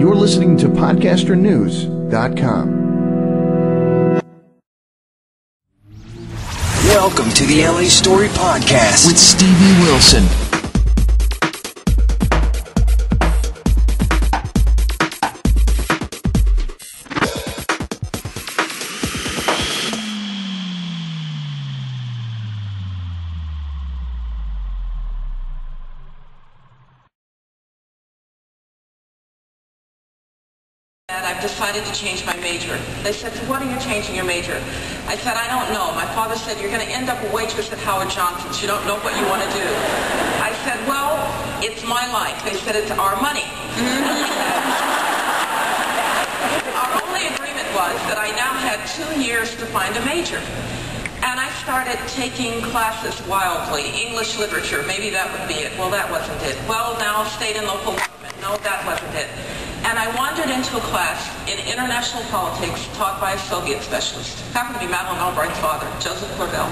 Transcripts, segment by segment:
You're listening to podcasternews.com. Welcome to the LA Story Podcast with Stevie Wilson. I've decided to change my major. They said, so what are you changing your major? I said, I don't know. My father said, you're going to end up a waitress at Howard Johnson's. You don't know what you want to do. I said, well, it's my life. They said, it's our money. Our only agreement was that I now had 2 years to find a major. And I started taking classes wildly. English literature, maybe that would be it. Well, that wasn't it. Well, now state and local government. No, that wasn't it. And I wandered into a class in international politics taught by a Soviet specialist. Happened to be Madeleine Albright's father, Joseph Clavell.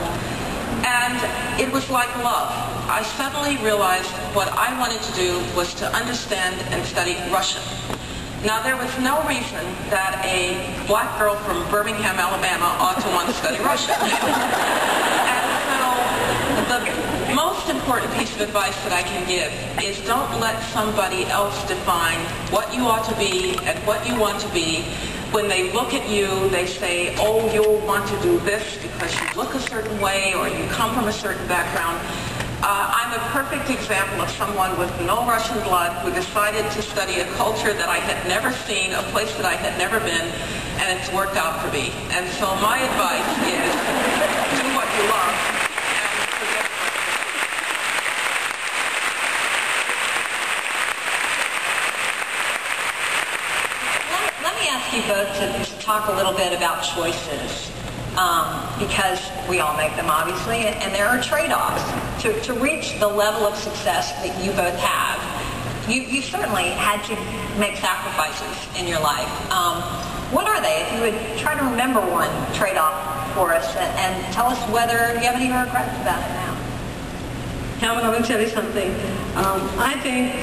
And it was like love. I suddenly realized what I wanted to do was to understand and study Russian. Now, there was no reason that a black girl from Birmingham, Alabama ought to want to study Russian. And so the most important piece of advice that I can give is don't let somebody else define what you ought to be and what you want to be. When they look at you, they say, oh, you'll want to do this because you look a certain way or you come from a certain background. I'm a perfect example of someone with no Russian blood who decided to study a culture that I had never seen, a place that I had never been, and it's worked out for me. And so my advice is do what you love and forget. Let me ask you both to talk a little bit about choices. Because we all make them, obviously, and there are trade-offs. To reach the level of success that you both have, you certainly had to make sacrifices in your life. What are they? If you would try to remember one trade-off for us and tell us whether you have any regrets about it now. Cameron, I will tell you something. I think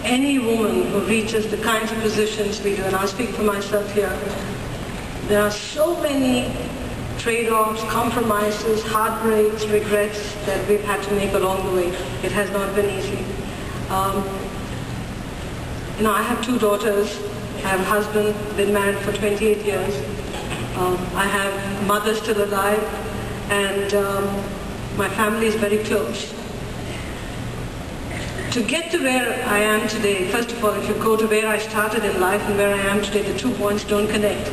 any woman who reaches the kinds of positions we do, and I'll speak for myself here, there are so many trade-offs, compromises, heartbreaks, regrets that we've had to make along the way. It has not been easy. I have 2 daughters. I have a husband, been married for 28 years. I have mother still alive, and my family is very close. To get to where I am today, first of all, if you go to where I started in life and where I am today, the 2 points don't connect.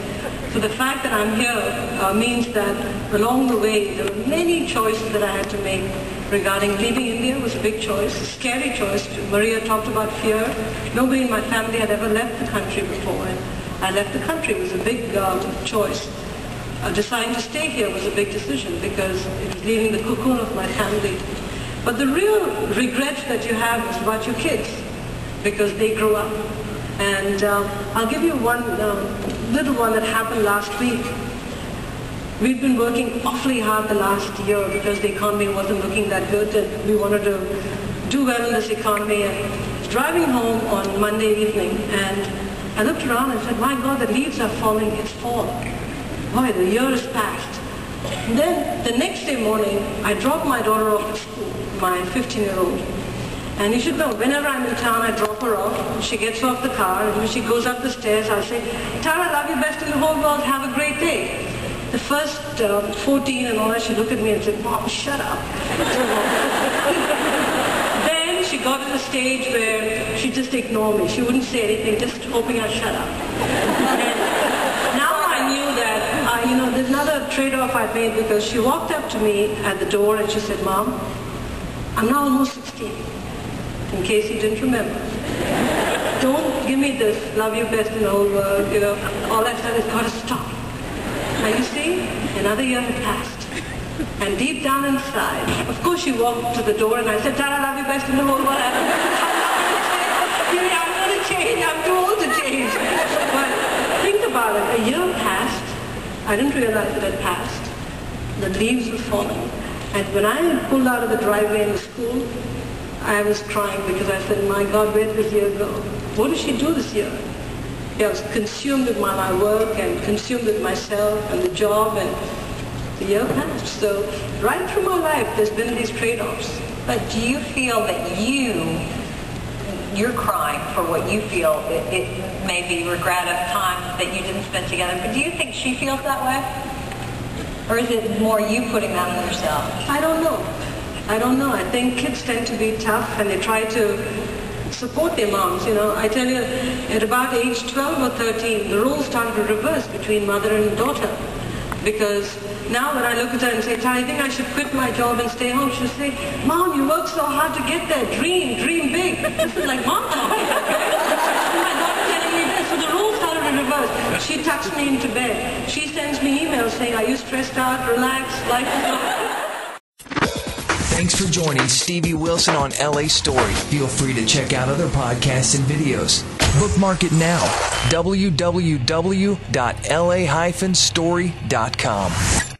So the fact that I'm here means that along the way, there were many choices that I had to make regarding leaving India. Was a big choice, a scary choice. Maria talked about fear. Nobody in my family had ever left the country before, and I left the country. It was a big choice. Deciding to stay here was a big decision because it was leaving the cocoon of my family. But the real regret that you have is about your kids because they grew up. And I'll give you one little one that happened last week. We've been working awfully hard the last year because the economy wasn't looking that good and we wanted to do well in this economy. And I was driving home on Monday evening and I looked around and said, my God, the leaves are falling, it's fall. Boy, the year has passed. And then the next day morning, I dropped my daughter off at school, my 15-year-old. And you should know, whenever I'm in town, I drop her off. She gets off the car, and when she goes up the stairs, I'll say, Tara, love you best in the whole world, have a great day. The first 14 and all that, she looked at me and said, Mom, shut up. Then she got to the stage where she just ignored me. She wouldn't say anything, just hoping I'd shut up. And now I knew that, there's another trade-off I made because she walked up to me at the door and she said, Mom, I'm now almost 16. In case you didn't remember. Don't give me this, love you best in the whole world, all that stuff has got to stop. Now you see, another year had passed. And deep down inside, of course she walked to the door and I said, Tara, love you best in the whole world. I'm going to change, I'm too old to change. But think about it, a year passed, I didn't realize it had passed. The leaves were falling. And when I pulled out of the driveway in the school, I was crying because I said, my God, where did this year go? What did she do this year? I was consumed with my work and consumed with myself and the job, and the year passed. So right through my life, there's been these trade-offs. But do you feel that you're crying for what you feel it may be regret of time that you didn't spend together, but do you think she feels that way? Or is it more you putting that on yourself? I don't know. I think kids tend to be tough and they try to support their moms. I tell you, at about age 12 or 13, the roles started to reverse between mother and daughter. Because now when I look at her and say, I think I should quit my job and stay home, she'll say, Mom, you work so hard to get there. Dream big. This is like mom talking. My daughter telling me this. So the roles started to reverse. She tucks me into bed. She sends me emails saying, are you stressed out? Relax. Life is not... Thanks for joining Stevie Wilson on LA Story. Feel free to check out other podcasts and videos. Bookmark it now. www.la-story.com.